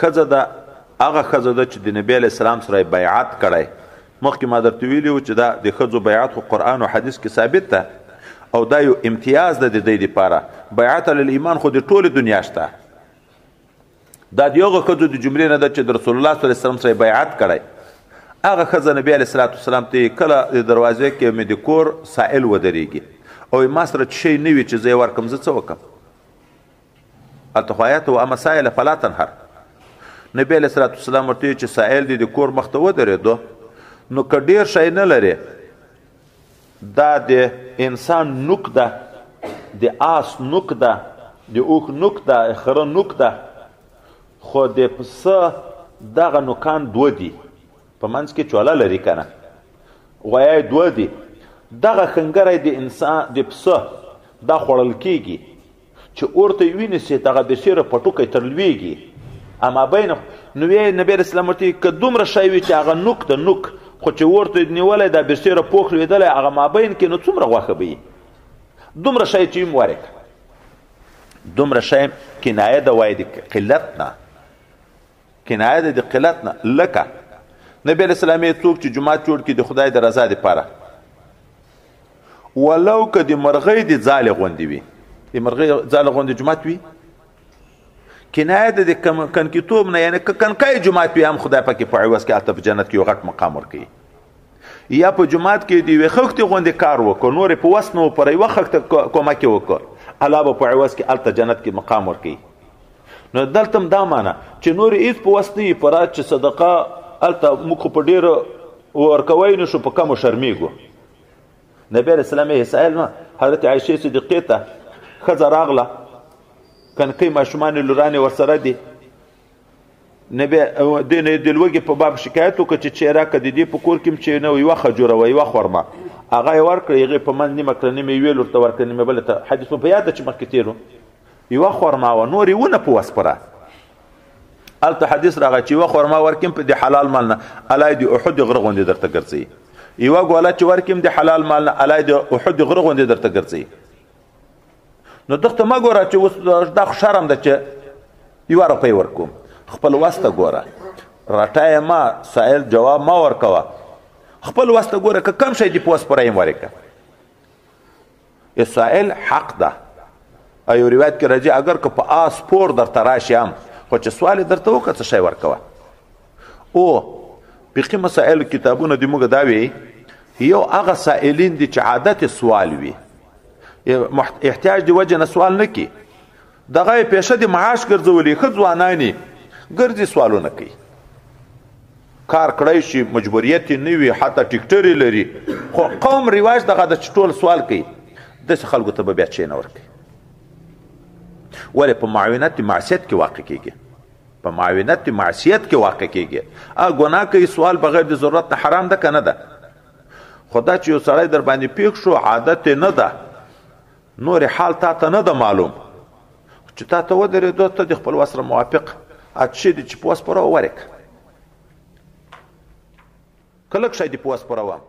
ښځه ده هغه ښځه ده چې د نبی علیه السلام سره بیعت کړی. مخکې ما درته ویلي وو چې دا د ښځو بیعت خو قرآن او حدیث کې ثابت ده او دا یو امتیاز ده د دوی دپاره. بیعت علی الایمان خو د ټولې دنیا شته. دا د هغو ښځو د جملې نه ده چې د رسول الله صلی الله علیه وسلم سره بیعت کړی. هغه ښځه نبی علیه الصلاة والسلام ته کله د دروازې کې مې د کور سائل ودرېږي او ما سره څه شی نه وي چې زه یې ورکړم، زه څه وکړم؟ هلته خو آیت واما سائل فلا تنهر. نبی علیه الصلاة والسلام ورته ویل چې سائل دې د کور مخ ته ودرېدو نو که ډېر شی نه لرې، دا د انسان نوک ده، د آس نوک ده، د اوښ نوک ده، خره نوک ده، خو د پسه دغه نوکان دوه دي، په منځ کې چوله لري که نه، غویی دوه دي. دغه خنګری د انسان د پسه دا خوړل کېږي چې اورته یې ونیسي دغه بېسیره پټوکی تر لویږي امابین. نو یې نبی علیه السلام ورته که دومره شی وي چې هغه نوک د نوک خو چې ورته نیولی دا بېسیره پوخ لوېدلی هغه مابین کې نو څومره غوښه به وي؟ دومره شی چې وي ورکړه. دومره شی کنایه ده وایي د قلت نه، کنایه ده د قلت نه. لکه نبی علیه السلام یې څوک چې جومات جوړ کړي د خدای د رضا دپاره، ولو که د مرغۍ د ځالې غوندې وي، د مرغۍ ځالې غوندې جومات وي، کنایه ده د کنکیتوب نه، یعنې که کنکای جومات وي هم خدای پاک په عوض کې هلته په جنت کې یو غټ مقام ورکوي. یا په جومات کې د یوې خښتې غوندې کار وکړو، نور یې په وس نه و، پر یوه خښته کومک یې وکړو، الله به په عوض کې هلته جنت کې مقام ورکوي. نو دلته هم دا معنه چې نور یې هېڅ په وس نه وي، په راز چې صدقه هلته موږ خو په ډېرو ورکوی نه شو، په کمو شرمېږو. نبی علیه السلام یې سایل نه، حضرت عایشې صدیقې ته ښځه راغله، کنکۍ ماشومان لورانې ورسره دي. نبی دې نه د لوږې په باب شکایت وکړه چې چې راکړه د دې په کور کې هم چې نه یوه خجوره وه، یوه خورما، هغه یې ورکړه، هغې په منځ نیمه کړه، نیمه یې ویل ورته ورکړه، نیمه بله ته. حدیث په یاد ده چې مخکې تېر و، یوه خورما وه، نور یې ونه په وس پوره. هلته حدیث راغی چې یوه خورما ورکړم په د حلال مال نه الله د احد غره غوندې درته ګرځوي، یوه ګوله چې ورکړم د حلال مال نه الله د احد غره غوندې درته ګرځوي. نو دغته مه ګوره چې اوس دا خو شرم ده چې یوه روپۍ ورکوم، خپل وس ته ګوره، رټه یې ما سائل جواب ما ورکوه، خپل وس ته ګوره، که کم شی دې په وس پوره یې ورکړه. سائل حق ده. او یو روایت کې راځي اگر که په آس پور درته راشي هم، خو چې سوال یې درته وکړه څه شی ورکوه. او فقهي مسایلو کتابونه د موږ دا وی، یو هغه سائلین دي چې عادت سوال وي، احتیاج دی وجه نه سوال نه کی، دغه یې پیشه د معاش ګرځولي، ښه ځوانان ګرځي سوالونه کوي، کار کړی شي، مجبوریت یې نه وي، حتی ټیکټر یې لري، خو قوم رواج دغه ده چې ټول سوال کوي. داسې خلکو ته به بیا چی نه ورکوي، ولې په معاونت معصیت کې واقع کېږي، په معاونت معصیت کې واقع کېږي. ګناه کوي، سوال بغیر د ضرورت نه حرام ده که نه ده؟ خو دا چې یو سړی در باندې پیښ شو، عادت یې نه ده، نور حال تا ته نه ده معلوم، چې تا ته ودرېدو، ته د خپل وس سره موافق هڅه شي دي چې په وس پوره ورکړه، که لږ شی دې په وس پوره وم